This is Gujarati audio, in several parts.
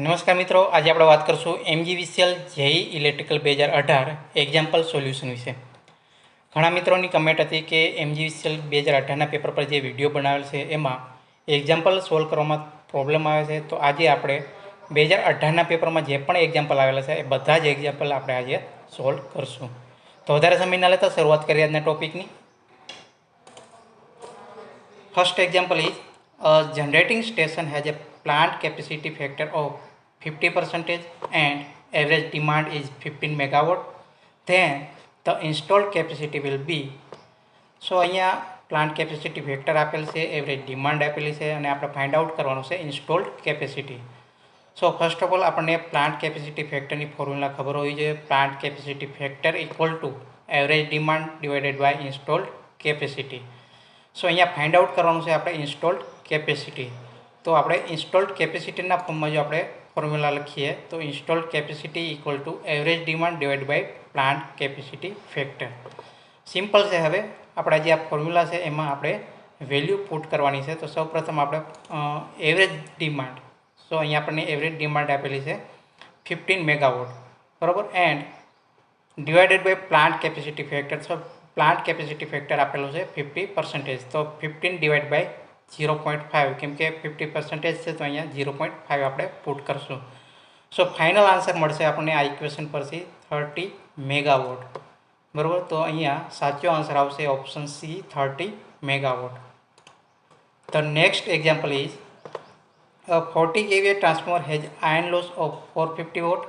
નમસ્કાર મિત્રો, આજે આપણે વાત કરીશું MGVCL JE electrical 2018 example solution વિશે. ઘણા મિત્રોની કમેન્ટ હતી કે એમજીવીસીએલ 2018ના પેપર પર જે વિડીયો બનાવેલ છે એમાં એક્ઝામ્પલ સોલ્વ કરવામાં પ્રોબ્લેમ આવે છે. તો આજે આપણે 2018ના પેપરમાં જે પણ એક્ઝામ્પલ આવેલા છે એ બધા જ એક્ઝામ્પલ આપણે આજે સોલ્વ કરશું. તો વધારે સમય ના લેતા શરૂઆત કરીએ આજના ટોપિકની. First example is a generating station has a plant capacity factor of 50% and average demand is 15 megawatt. Then the installed capacity will be. So અહીંયા પ્લાન્ટ કેપેસિટી ફેક્ટર આપેલ છે, એવરેજ ડિમાન્ડ આપેલી છે અને આપણે ફાઇન્ડ આઉટ કરવાનું છે installed capacity. So first of all આપણને પ્લાન્ટ કેપેસિટી ફેક્ટરની ફોર્મ્યુલા ખબર હોવી જોઈએ. Plant capacity factor equal to average demand divided by installed capacity. So અહીંયા ફાઇન્ડ આઉટ કરવાનું છે આપણે ઇન્સ્ટોલ્ડ કેપેસિટી. તો આપણે ઇન્સ્ટોલ્ડ કેપેસિટીના ફોર્મમાં જો આપણે ફોર્મ્યુલા લખીએ તો installed capacity equal to average demand divide by plant capacity factor. Simple છે. હવે આપણા જે આ ફોર્મ્યુલા છે એમાં આપણે વેલ્યુ પુટ કરવાની છે. તો સૌપ્રથમ આપણે એવરેજ ડિમાન્ડ, સો અહીંયા આપણને એવરેજ ડિમાન્ડ આપેલી છે 15 મેગાવોટ, બરાબર, and divided by plant capacity factor. So plant capacity factor આપેલું છે 50%. તો 15 ડિવાઇડ બાય 0.5, કેમ કે 50% છે તો અહીંયા 0.5 આપણે પુટ કરશું. સો ફાઇનલ આન્સર મળશે આપણને આ ઇક્વેશન પરથી 30 મેગાવોટ, બરાબર. તો અહીંયા સાચો આન્સર આવશે option C, 30 megawatt. The next example is a 40 kVA transformer has iron loss of 450 watt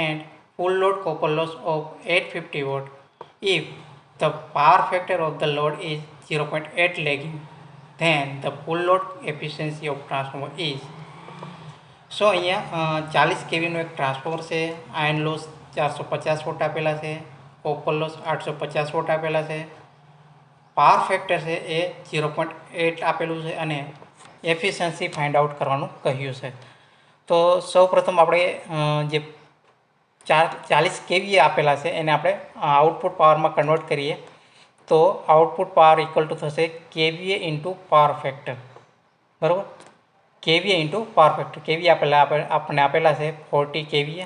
and full load copper loss of 850 watt. If the power factor of the load is 0.8 lagging, then the full load efficiency of transformer is. સો અહીંયા 40 કેવીનું એક ટ્રાન્સફોર્મર છે, આયર્ન લોસ 450 વોટ આપેલા છે, કોપર લોસ 850 વોટ આપેલા છે, પાવર ફેક્ટર છે એ 0.8 આપેલું છે અને એફિશિયન્સી ફાઇન્ડ આઉટ કરવાનું કહ્યું છે. તો સૌપ્રથમ આપણે જે 40 કેવીએ આપેલા છે એને આપણે આઉટપુટ પાવરમાં કન્વર્ટ કરીએ તો આઉટપુટ પાવર ઇક્વલ ટુ થશે કેવીએ ઇન્ટુ પાવર ફેક્ટર, બરાબર. KVA into power factor. KVA આપણને આપેલા છે 40 કેવીએ,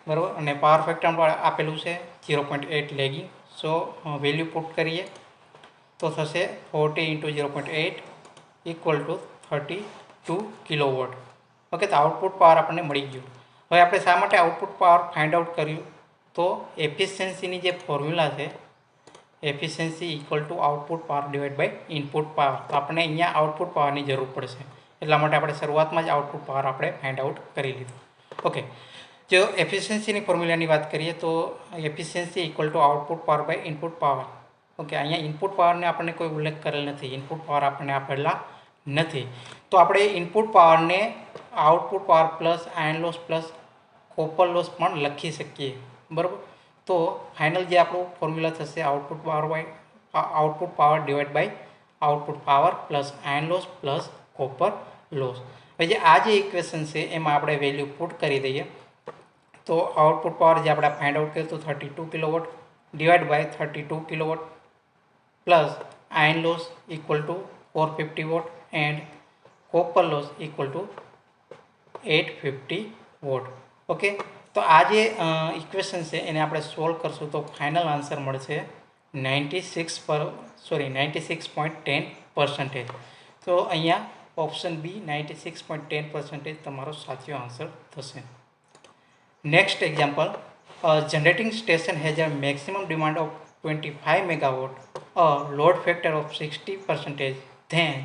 બરાબર, અને પાવર ફેક્ટર આપેલું છે 0.8 લેગિંગ. સો વેલ્યુ પુટ કરીએ તો થશે 40 into 0.8 equal to 32 kilowatt. Okay, તો આઉટપુટ પાવર આપણને મળી ગયું. હવે આપણે શા માટે આઉટપુટ પાવર ફાઇન્ડ આઉટ કર્યું? તો એફિશિયન્સીની જે ફોર્મ્યુલા છે, efficiency equal to output power divide by input power. તો આપણે અહીંયા આઉટપુટ પાવરની જરૂર પડશે, એટલા માટે આપણે શરૂઆતમાં જ આઉટપુટ પાવર આપણે ફાઇન્ડ આઉટ કરી લીધું. ઓકે, જો એફિશિયન્સીની ફોર્મ્યુલાની વાત કરીએ તો efficiency equal to output power by input power. Okay, અહીંયા ઇનપુટ પાવરને આપણને કોઈ ઉલ્લેખ કરેલ નથી, ઇનપુટ પાવર આપણને આપેલા નથી. તો આપણે ઇનપુટ પાવરને output power plus iron loss plus copper loss પણ લખી શકીએ, બરાબર. તો ફાઇનલ જે આપણું ફોર્મ્યુલા થશે output power divide by output power plus iron loss plus copper loss. હવે જે આ જે ઇક્વેશન છે એમાં આપણે વેલ્યુ પુટ કરી દઈએ તો આઉટપુટ પાવર જે આપણે ફાઇન્ડ આઉટ કર્યું તો 32 kilowatt divide by 32 kilowatt plus iron loss equal to 450 watt and copper loss equal to 850 watt. Okay, તો આ જે ઇક્વેશન છે એને આપણે સોલ્વ કરશું તો ફાઇનલ આન્સર મળશે 96.10%. તો અહીંયા ઓપ્શન બી 96.10% તમારો સાચો આન્સર થશે. Next example, generating station has a maximum demand of 25 megawatt, a load factor of 60%, then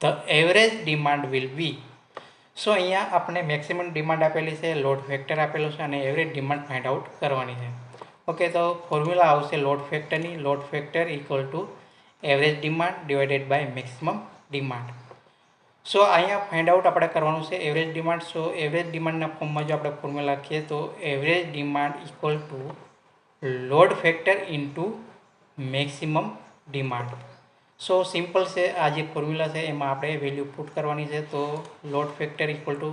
the average demand will be. સો અહીંયા આપણે મેક્સિમમ ડિમાન્ડ આપેલી છે, લોડ ફેક્ટર આપેલું છે અને એવરેજ ડિમાન્ડ ફાઇન્ડ આઉટ કરવાની છે. ઓકે, તો ફોર્મ્યુલા આવશે લોડ ફેક્ટરની. Load factor equal to average demand divided by maximum demand. So અહીંયા ફાઇન્ડ આઉટ આપણે કરવાનું છે એવરેજ ડિમાન્ડ. સો એવરેજ ડિમાન્ડના ફોર્મમાં જો આપણે ફોર્મ્યુલા લખીએ તો average demand equal to load factor into maximum demand. So simple છે. આ જે ફોર્મ્યુલા છે એમાં આપણે વેલ્યુ પુટ કરવાની છે. તો લોડ ફેક્ટર ઇક્વલ ટુ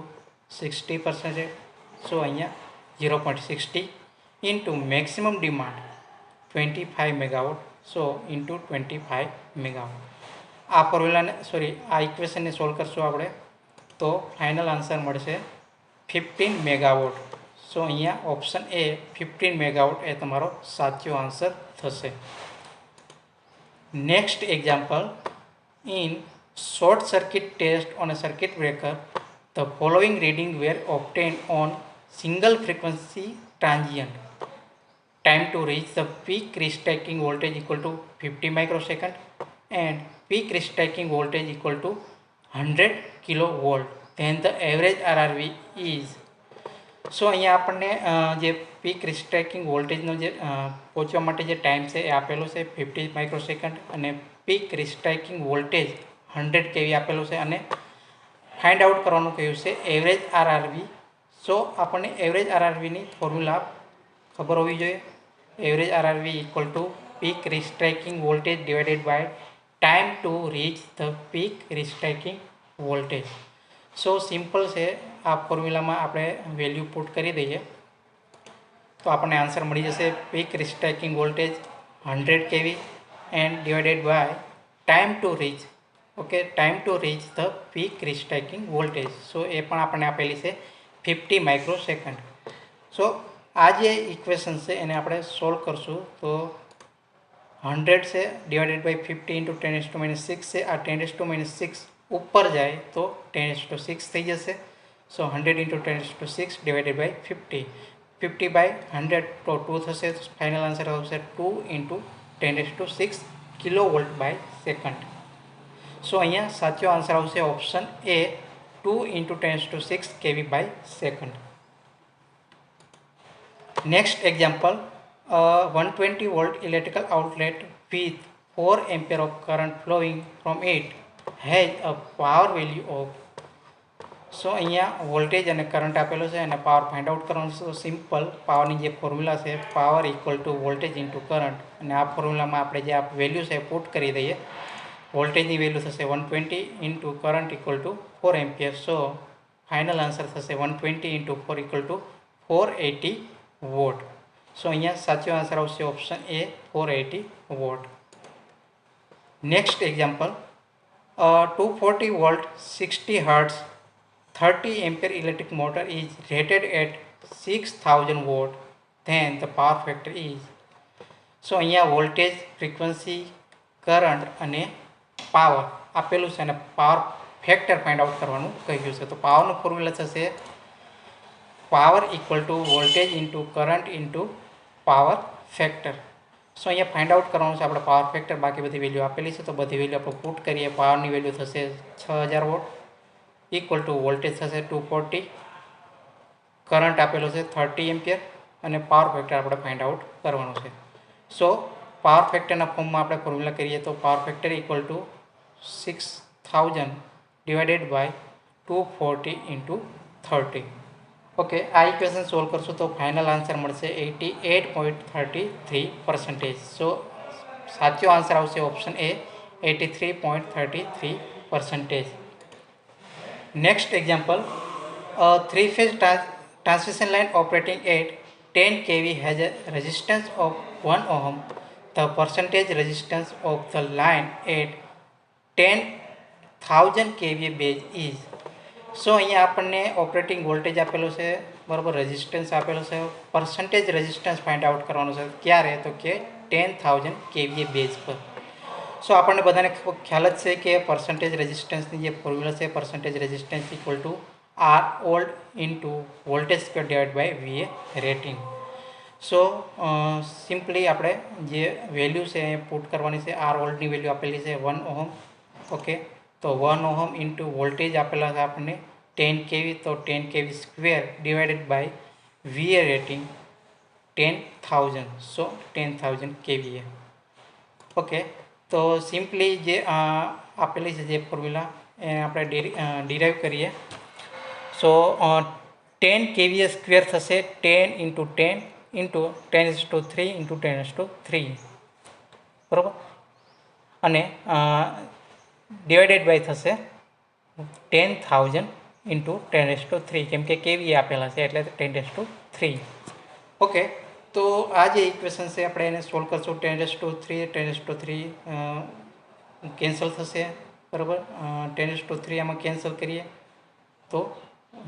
60%. સો અહીંયા 0.60 ઇન્ટુ મેક્સિમમ ડિમાન્ડ 25 મેગાવોટ. સો ઇન્ટુ 25 મેગાવોટ. આ ઇક્વેશનને સોલ્વ કરશું આપણે તો ફાઇનલ આન્સર મળશે 15 મેગાવોટ. સો અહીંયા ઓપ્શન એ 15 મેગાવોટ એ તમારો સાચો આન્સર થશે. Next example, in short circuit test on a circuit breaker, the following reading were obtained on single frequency transient. Time to reach the peak restacking voltage equal to 50 microsecond and peak restacking voltage equal to 100 kilovolt. Then the average RRV is. સો અહીંયા આપણને જે પીક રિસ્ટ્રેકિંગ વોલ્ટેજનો જે પહોંચવા માટે જે ટાઈમ છે એ આપેલો છે 50 માઇક્રોસેકન્ડ અને પીક રિસ્ટ્રેકિંગ વોલ્ટેજ 100 કેવી આપેલું છે અને ફાઇન્ડ આઉટ કરવાનું કહ્યું છે એવરેજ આરઆરવી. સો આપણને એવરેજ આરઆરવીની ફોર્મ્યુલા ખબર હોવી જોઈએ. Average RRV equal to peak restriking voltage divided by time to reach the peak restriking voltage. So simple છે. આ ફોર્મ્યુલામાં આપણે વેલ્યુ પુટ કરી દઈએ તો આપણને આન્સર મળી જશે peak restriking voltage 100 kV and divided by time to reach. Okay, time to reach the peak restriking voltage. So એ પણ આપણને આપેલી છે 50 માઇક્રોસેકન્ડ. સો આ જે ઇક્વેશન છે એને આપણે સોલ્વ કરશું તો 100 છે ડિવાઇડેડ બાય 50 ઇન્ટુ 10⁻⁶ છે. આ 10⁻⁶ ઉપર જાય તો 10⁻⁶ થઈ જશે. સો 100 ઇન્ટુ 10⁻⁶ ડિવાઇડેડ બાય 50. 50 બાય 100 તો 2 થશે. ફાઇનલ આન્સર આવશે 2 ઇન્ટુ 10⁻⁶ કિલોવોલ્ટ બાય સેકન્ડ. સો અહીંયા સાચો આન્સર આવશે option A 2 into 10⁻⁶ kV by second. Next example, 120 volt electrical outlet with 4 ampere of current flowing from it has a power value of. સો અહીંયા વોલ્ટેજ અને કરંટ આપેલો છે અને પાવર ફાઇન્ડ આઉટ કરવાનો છે. તો સિમ્પલ પાવરની જે ફોર્મ્યુલા છે power equal to voltage into current અને આ ફોર્મ્યુલામાં આપણે જે આ વેલ્યુ છે પુટ કરી દઈએ. વોલ્ટેજની વેલ્યુ થશે 120 into current equal to 4 ampere. So final answer થશે 120 into 4 equal to 480 watt. So અહીંયા સાચો આન્સર આવશે option A 480 watt. Next example, 240 volt 60 hertz 30 ampere electric motor is rated at 6000 watt. Then the power factor is. સો અહીંયા વોલ્ટેજ, ફ્રીક્વન્સી, કરંટ અને પાવર આપેલું છે અને પાવર ફેક્ટર ફાઇન્ડ આઉટ કરવાનું કહ્યું છે. તો પાવરનું ફોર્મ્યુલા થશે power equal to voltage into current into power factor. So અહીંયા ફાઇન્ડ આઉટ કરવાનું છે આપણે પાવર ફેક્ટર. બાકી બધી વેલ્યુ આપેલી છે તો બધી વેલ્યુ આપણે પુટ કરીએ. પાવરની વેલ્યુ થશે 6000 વોટ ઇક્વલ ટુ વોલ્ટેજ થશે 240, કરંટ આપેલો છે 30 એમ્પિયર અને પાવર ફેક્ટર આપણે ફાઇન્ડ આઉટ કરવાનું છે. સો પાવર ફેક્ટરના ફોર્મમાં આપણે ફોર્મ્યુલા કરીએ તો power factor equal to 6000 divided by 240 into 30. Okay, આ ઇક્વેશન સોલ્વ કરશું તો ફાઇનલ આન્સર મળશે 88.33%. સો સાચો આન્સર આવશે option A 83.33%. Next example, a three-phase transmission line operating at 10 kV has a resistance of 1 ohm. The percentage resistance of the line at 10,000 kVA base is. સો અહીંયા આપણને ઓપરેટિંગ વોલ્ટેજ આપેલો છે, બરાબર, રેઝિસ્ટન્સ આપેલો છે, પર્સન્ટેજ રેઝિસ્ટન્સ ફાઇન્ડ આઉટ કરવાનું છે. ક્યારે? તો કે 10,000 kVA બેઝ પર. સો આપણને બધાને ખ્યાલ જ છે કે પર્સન્ટેજ રેઝિસ્ટન્સની જે ફોર્મ્યુલા છે percentage resistance equal to R old into voltage square divide by VA rating. So simply આપણે જે વેલ્યુ છે એ પુટ કરવાની છે. આર ઓલ્ડની વેલ્યુ આપેલી છે 1 ઓહમ. ઓકે, તો 1 ઓહમ ઇન્ટુ વોલ્ટેજ આપેલા છે આપણને 10 કેવી, તો 10 kV square divided by VA rating 10,000. So 10,000 kVA. Okay, તો સિમ્પલી જે આપેલી છે જે ફોર્મ્યુલા એને આપણે ડિરાઈવ કરીએ. સો 10 કેવીએ સ્ક્વેર થશે 10 ઇન્ટુ 10 ઇન્ટુ 10⁻³ ઇન્ટુ 10⁻3, બરાબર, અને ડિવાઇડેડ બાય થશે 10,000 ઇન્ટુ 10⁻3 કેમ કે કેવીએ આપેલા છે એટલે 10⁻3. ઓકે, તો આ જે ઇક્વેશન છે આપણે એને સોલ્વ કરશું. 10⁻3 કેન્સલ થશે, બરાબર. 10⁻3 આમાં કેન્સલ કરીએ તો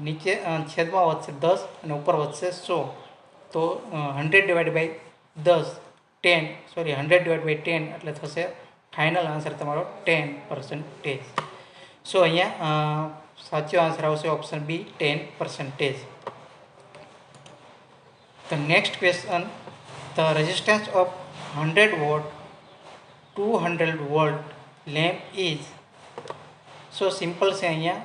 નીચે છેદમાં વધશે 10 અને ઉપર વધશે 100, તો 100 divide by 10 10 sorry 100 divide by 10 એટલે થશે ફાઇનલ આન્સર તમારો 10%. સો અહીંયા સાચો આન્સર આવશે option B 10%. The next question, the resistance of 100 watt 200 volt lamp is. So simple છે. અહીંયા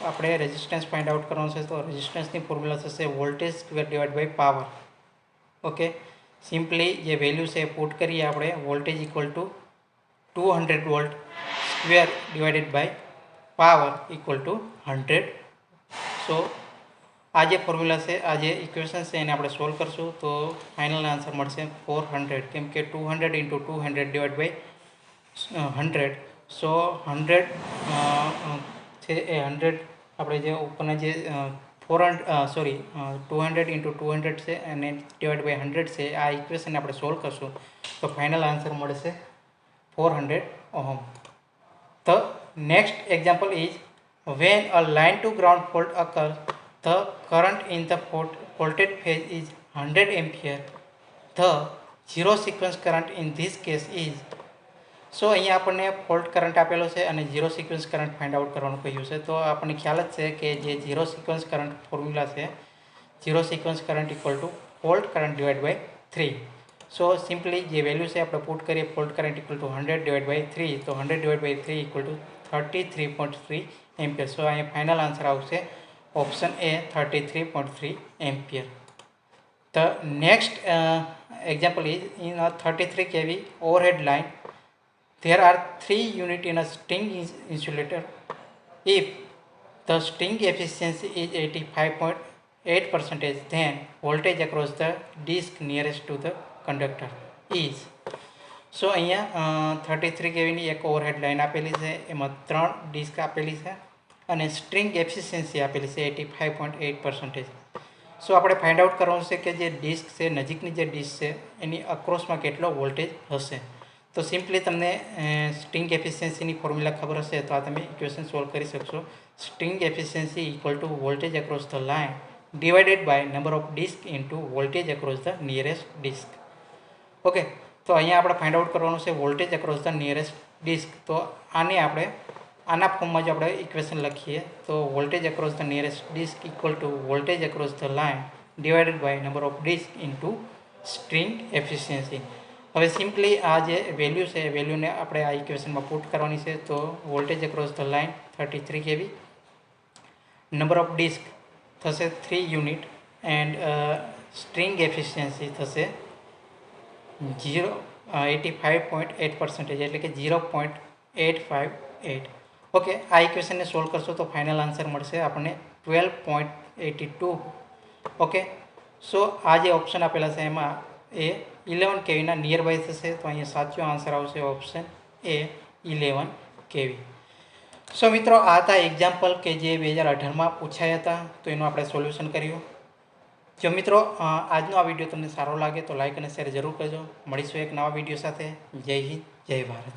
આપણે રેઝિસ્ટન્સ ફાઇન્ડ આઉટ કરવાનું છે, તો રેઝિસ્ટન્સની ફોર્મ્યુલા થશે voltage square divide by power. Okay, simply જે વેલ્યુ છે એ પુટ કરીએ આપણે. Voltage equal to 200 volt square divided by power equal to 100. So આ જે ફોર્મ્યુલા છે, આ જે ઇક્વેશન છે એને આપણે સોલ્વ કરશું તો ફાઇનલ આન્સર મળશે 400, કેમ કે 200 ઇન્ટુ 200 ડિવાઇડ બાય 100. સો 100 છે એ 100 આપણે જે ઉપરના જે 200 ઇન્ટુ 200 છે અને ડિવાઇડ બાય 100 છે, આ ઇક્વેશન આપણે સોલ્વ કરશું તો ફાઇનલ આન્સર મળશે 400 ohm. The next example is when a line to ground fault occurs, the current in the faulted phase is 100 ampere. The zero sequence current in this case is. સો અહીંયા આપણને ફોલ્ટ કરંટ આપેલો છે અને zero sequence current find out કરવાનું કહ્યું છે. તો આપણને ખ્યાલ જ છે કે જે ઝીરો સિક્વન્સ કરંટ ફોર્મ્યુલા છે, zero sequence current equal to fault current divide by 3. So simply જે વેલ્યુ છે આપણે પુટ કરીએ, fault current equal to 100 divide by 3, તો 100 divide by 3 equal to 33.3 ampere. So અહીંયા ફાઇનલ આન્સર આવશે option A 33.3 ampere. The next example is in a 33 kV overhead line. There are 3 units in a string insulator. If the string efficiency is 85.8%, then voltage across the disc nearest to the conductor is. સો અહીંયા 33 કેવીની એક ઓવરહેડ લાઇન આપેલી છે, એમાં 3 ડિસ્ક આપેલી છે અને સ્ટ્રિંગ એફિશિયન્સી આપેલી છે 85.8%. સો આપણે ફાઇન્ડ આઉટ કરવાનું છે કે જે ડિસ્ક છે, નજીકની જે ડિસ્ક છે એની અક્રોસમાં કેટલો વોલ્ટેજ હશે. તો સિમ્પલી તમને સ્ટ્રિંગ એફિશિયન્સીની ફોર્મ્યુલા ખબર હશે તો આ તમે ઇક્વેશન સોલ્વ કરી શકશો. String efficiency equal to voltage across the line divided by number of disc into voltage across the nearest disc. Okay, તો અહીંયા આપણે ફાઇન્ડ આઉટ કરવાનું છે voltage across the nearest disc. તો આને આપણે આના ફોર્મમાં જો આપણે ઇક્વેશન લખીએ તો voltage across the nearest disc equal to voltage across the line divided by number of disc into string efficiency. હવે સિમ્પલી આ જે વેલ્યુ છે એ વેલ્યુને આપણે આ ઇક્વેશનમાં પુટ કરવાની છે. તો voltage across the line 33 kV, number of disc થશે 3 યુનિટ એન્ડ સ્ટ્રિંગ એફિશિયન્સી થશે 85.8%, એટલે કે 0.858. ઓકે, આ ઇક્વેશનને સોલ્વ કરશો તો ફાઇનલ આન્સર મળશે આપણને 12.82. ઓકે, સો આ જે ઓપ્શન આપેલા છે એમાં એ 11 કેવીના નિયર બાય થશે. તો અહીંયા સાચો આન્સર આવશે ઓપ્શન એ 11 કેવી. સો મિત્રો, આ હતા એક્ઝામ્પલ કે જે 2018માં પૂછાયા હતા, તો એનું આપણે સોલ્યુશન કર્યું. જો મિત્રો આજનો આ વિડીયો તમને સારો લાગે તો લાઇક અને શેર જરૂર કરજો. મળીશું એક નવા વિડીયો સાથે. જય હિન્દ, જય ભારત.